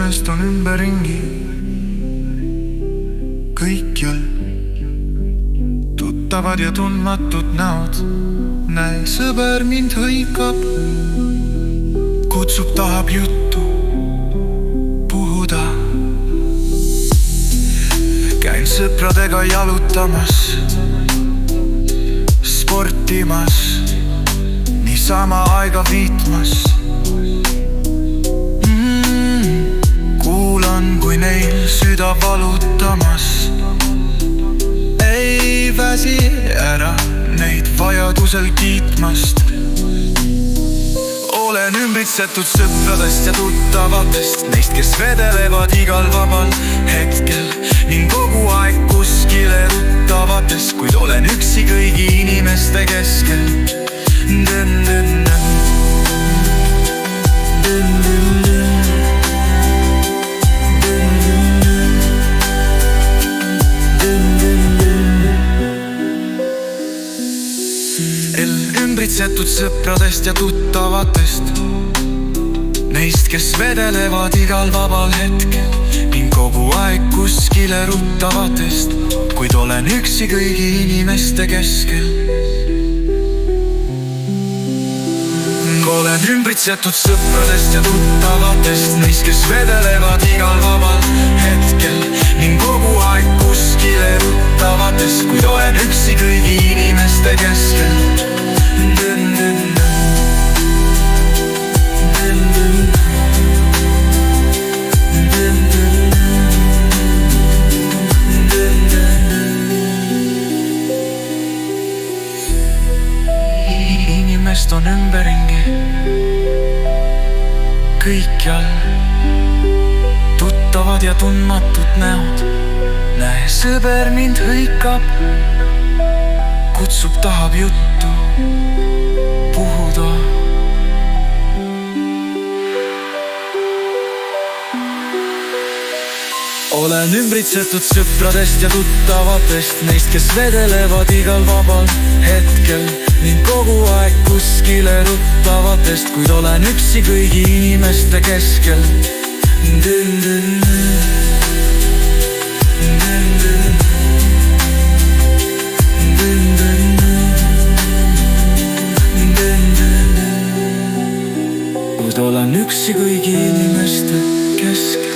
inimest on ümberringi, kõikjal tuttavad ja tundmatud näod. Näe, sõber mind hõikab, kutsub, tahab juttu puhuda. Käin sõpradega jalutamas, sportimas, niisama aega viitmas. Kuulan, kui neil süda valutamas. Ei väsi ära neid vajadusel kiitmast. Olen ümbritsetud sõpradest ja tuttavatest, neist, kes vedelevad igal vabal hetkel ning kogu aeg kuskile ruttavatest, kuid olen üksi kõigi inimeste keskel. Ümbritsetud sõpradest ja tuttavatest, neist, kes vedelevad igal vabal hetkel ning kogu aeg kuskile ruttavatest, kuid olen üksi kõigi inimeste keskel. Olen ümbritsetud sõpradest ja tuttavatest, neist, kes vedelevad igal vabal hetkel ning kogu aeg kuskile ruttavatest, kuid olen üksi kõigi inimeste keskel. Inimest on ümberringi, kõikjal tuttavad ja tundmatud näod. Näe, sõber mind hõikab, kutsub, tahab juttu puhuda. Olen ümbritsetud sõpradest ja tuttavatest, neist, kes vedelevad igal vabal hetkel ning kogu aeg kuskile ruttavatest, kuid olen üksi kõigi inimeste keskel. Kuid olen üksi kõigi inimeste keskel.